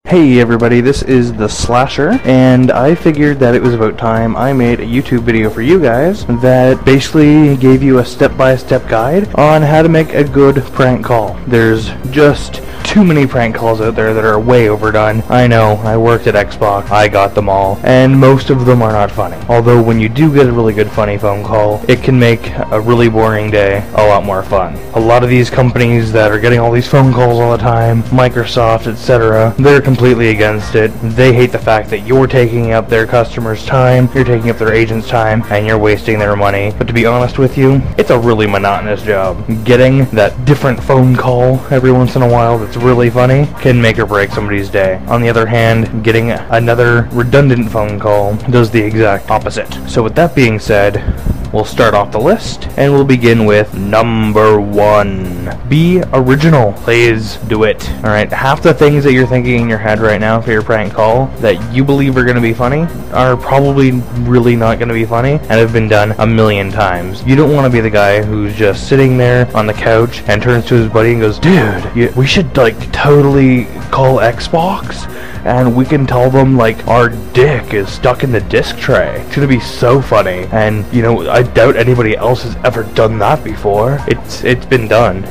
Hey everybody, this is the Slasher, and I figured that it was about time I made a YouTube video for you guys that basically gave you a step-by-step guide on how to make a good prank call. There's just too many prank calls out there that are way overdone. I know, I worked at Xbox, I got them all, and most of them are not funny. Although when you do get a really good funny phone call, it can make a really boring day a lot more fun. A lot of these companies that are getting all these phone calls all the time, Microsoft, etc., they're completely against it. They hate the fact that you're taking up their customers' time, you're taking up their agents' time, and you're wasting their money. But to be honest with you, it's a really monotonous job. Getting that different phone call every once in a while that's really funny can make or break somebody's day. On the other hand, getting another redundant phone call does the exact opposite. So with that being said, we'll start off the list, and we'll begin with number 1. Be original. Please do it. Alright, half the things that you're thinking in your head right now for your prank call that you believe are going to be funny are probably really not going to be funny and have been done a million times. You don't want to be the guy who's just sitting there on the couch and turns to his buddy and goes, "Dude, we should totally call Xbox and we can tell them our dick is stuck in the disc tray. It's gonna be so funny." And I doubt anybody else has ever done that before. It's been done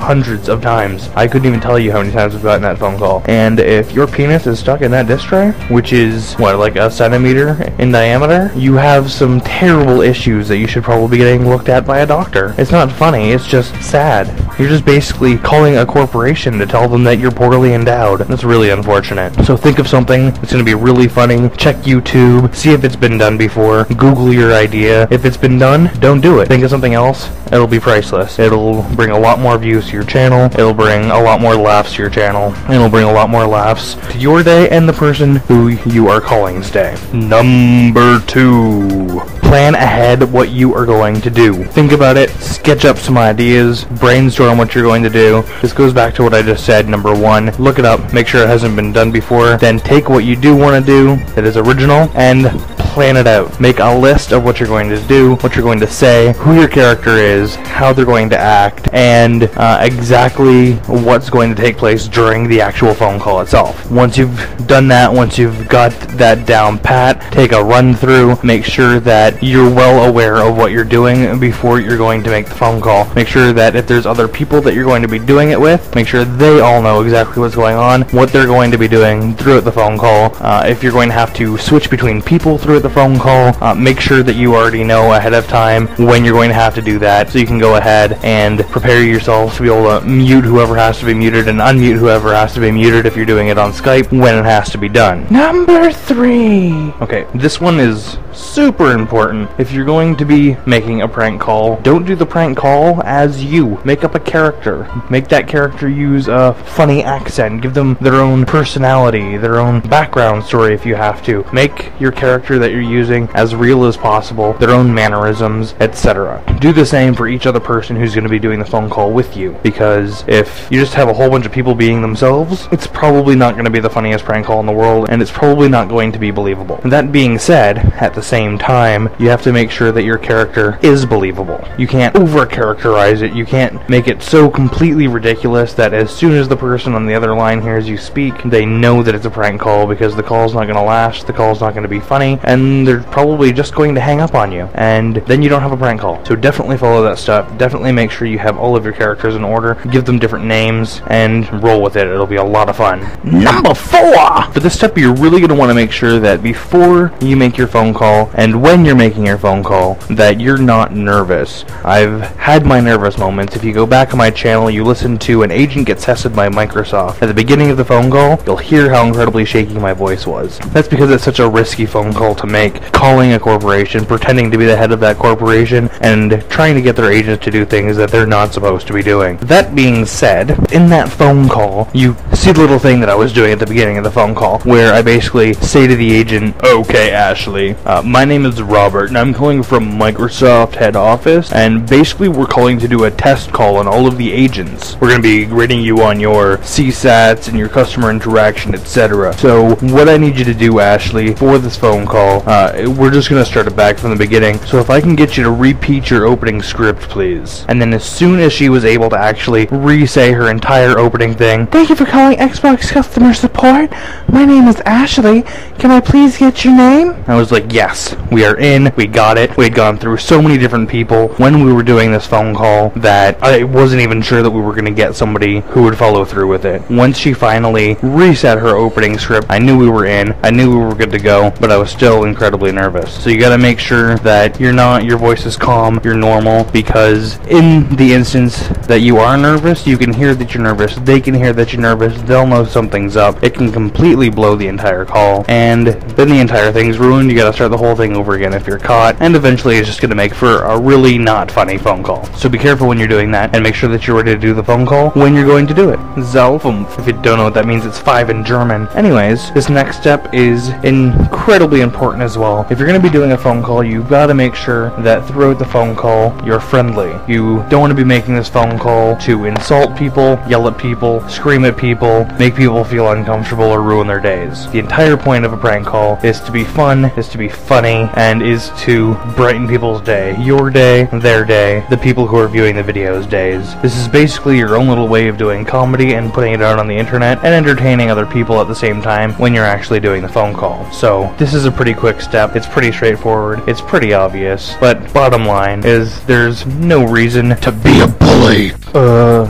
hundreds of times. I couldn't even tell you how many times I've gotten that phone call. And if your penis is stuck in that disc tray, which is like a centimeter in diameter, you have some terrible issues that you should probably be getting looked at by a doctor. It's not funny, it's just sad. You're just basically calling a corporation to tell them that you're poorly endowed. That's really unfortunate. So think of something that's going to be really funny. Check YouTube, see if it's been done before, Google your idea. If it's been done, don't do it. Think of something else. It'll be priceless. It'll bring a lot more views to your channel. It'll bring a lot more laughs to your channel. It'll bring a lot more laughs to your day and the person who you are calling's day. Number 2. Plan ahead what you are going to do. Think about it, sketch up some ideas, brainstorm what you're going to do. This goes back to what I just said. Number 1, look it up, make sure it hasn't been done before. Then take what you do want to do that is original and plan it out. Make a list of what you're going to do, what you're going to say, who your character is, how they're going to act, and exactly what's going to take place during the actual phone call itself. Once you've done that, once you've got that down pat, take a run through, make sure that you're well aware of what you're doing before you're going to make the phone call. Make sure that if there's other people that you're going to be doing it with, make sure they all know exactly what's going on, what they're going to be doing throughout the phone call. If you're going to have to switch between people throughout the phone call, make sure that you already know ahead of time when you're going to have to do that, so you can go ahead and prepare yourself to be able to mute whoever has to be muted and unmute whoever has to be muted if you're doing it on Skype when it has to be done. Number 3. Okay, this one is super important. If you're going to be making a prank call, don't do the prank call as you. Make up a character. Make that character use a funny accent. Give them their own personality, their own background story if you have to. Make your character that you're using as real as possible, their own mannerisms, etc. Do the same for each other person who's going to be doing the phone call with you, because if you just have a whole bunch of people being themselves, it's probably not going to be the funniest prank call in the world, and it's probably not going to be believable. That being said, at the same time, you have to make sure that your character is believable. You can't over-characterize it. You can't make it so completely ridiculous that as soon as the person on the other line hears you speak, they know that it's a prank call, because the call's not going to last, the call's not going to be funny, and they're probably just going to hang up on you, and then you don't have a prank call. So definitely follow that stuff. Definitely make sure you have all of your characters in order, give them different names, and roll with it. It'll be a lot of fun. Number 4! For this step, you're really going to want to make sure that before you make your phone call, and when you're making your phone call, that you're not nervous. I've had my nervous moments. If you go back on my channel, you listen to An Agent Gets Tested by Microsoft. At the beginning of the phone call, you'll hear how incredibly shaky my voice was. That's because it's such a risky phone call to make, calling a corporation, pretending to be the head of that corporation, and trying to get their agents to do things that they're not supposed to be doing. That being said, in that phone call, you see the little thing that I was doing at the beginning of the phone call, where I basically say to the agent, "Okay, Ashley, my name is Robert, and I'm calling from Microsoft head office, and basically we're calling to do a test call on all of the agents. We're going to be grading you on your CSATs and your customer interaction, etc. So what I need you to do, Ashley, for this phone call call. We're just gonna start it back from the beginning. So if I can get you to repeat your opening script, please. And then as soon as she was able to actually re-say her entire opening thing, "Thank you for calling Xbox customer support. My name is Ashley. Can I please get your name?" I was like, yes, we are in. We got it. We had gone through so many different people when we were doing this phone call that I wasn't even sure that we were gonna get somebody who would follow through with it. Once she finally reset her opening script, I knew we were in. I knew we were good to go, but I was still incredibly nervous. So you gotta make sure that your voice is calm, you're normal, because in the instance that you are nervous, you can hear that you're nervous, they can hear that you're nervous, they'll know something's up. It can completely blow the entire call, and then the entire thing's ruined. You gotta start the whole thing over again if you're caught, and eventually it's just gonna make for a really not funny phone call. So be careful when you're doing that, and make sure that you're ready to do the phone call when you're going to do it. Zelfumf. If you don't know what that means, it's 5 in German. Anyways, this next step is incredibly important as well. If you're going to be doing a phone call, you've got to make sure that throughout the phone call, you're friendly. You don't want to be making this phone call to insult people, yell at people, scream at people, make people feel uncomfortable, or ruin their days. The entire point of a prank call is to be fun, is to be funny, and is to brighten people's day. Your day, their day, the people who are viewing the video's days. This is basically your own little way of doing comedy and putting it out on the internet and entertaining other people at the same time when you're actually doing the phone call. So this is a pretty quick step. It's pretty straightforward. It's pretty obvious. But bottom line is there's no reason to be a bully.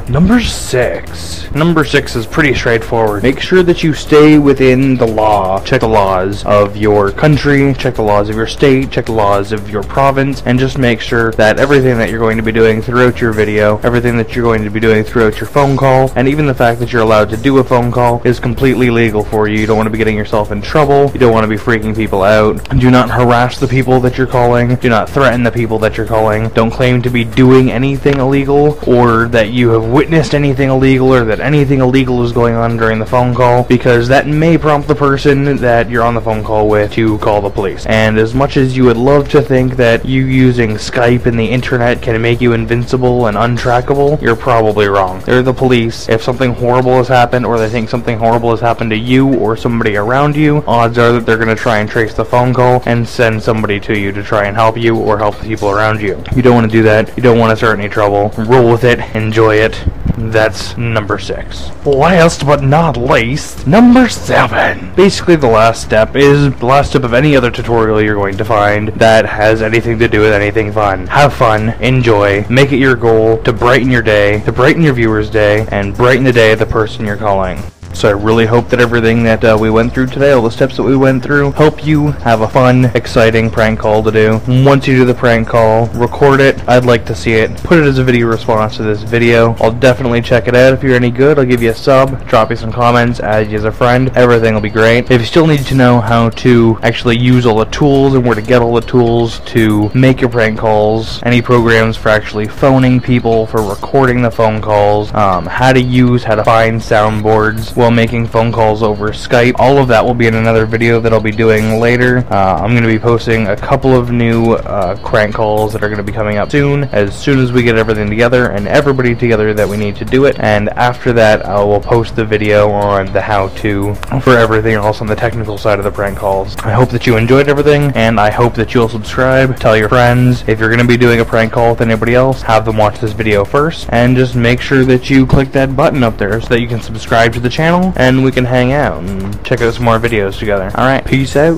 Number 6. Number 6 is pretty straightforward. Make sure that you stay within the law. Check the laws of your country, check the laws of your state, check the laws of your province, and just make sure that everything that you're going to be doing throughout your video, everything that you're going to be doing throughout your phone call, and even the fact that you're allowed to do a phone call is completely legal for you. You don't want to be getting yourself in trouble. You don't want to be freaking people out. Do not harass the people that you're calling. Do not threaten the people that you're calling. Don't claim to be doing anything illegal, or that you have witnessed anything illegal, or that anything illegal is going on during the phone call, because that may prompt the person that you're on the phone call with to call the police. And as much as you would love to think that you using Skype and the internet can make you invincible and untrackable, you're probably wrong. They're the police. If something horrible has happened, or they think something horrible has happened to you or somebody around you, odds are that they're going to try and trace the phone call and send somebody to you to try and help you or help the people around you. You don't want to do that. You don't want to start any trouble. Roll with it. Enjoy it. That's number 6. Last but not least, number 7. Basically the last step is the last step of any other tutorial you're going to find that has anything to do with anything fun. Have fun, enjoy, make it your goal to brighten your day, to brighten your viewer's day, and brighten the day of the person you're calling. So I really hope that everything that we went through today, all the steps that we went through, help you have a fun, exciting prank call to do. Once you do the prank call, record it. I'd like to see it. Put it as a video response to this video. I'll definitely check it out. If you're any good, I'll give you a sub, drop you some comments, add you as a friend. Everything will be great. If you still need to know how to actually use all the tools and where to get all the tools to make your prank calls, any programs for actually phoning people, for recording the phone calls, how to find soundboards while making phone calls over Skype, all of that will be in another video that I'll be doing later. I'm going to be posting a couple of new crank calls that are going to be coming up soon as we get everything together and everybody together that we need to do it. And after that, I will post the video on the how-to for everything else on the technical side of the prank calls. I hope that you enjoyed everything, and I hope that you'll subscribe, tell your friends. If you're going to be doing a prank call with anybody else, have them watch this video first, and just make sure that you click that button up there so that you can subscribe to the channel and we can hang out and check out some more videos together. Alright, peace out.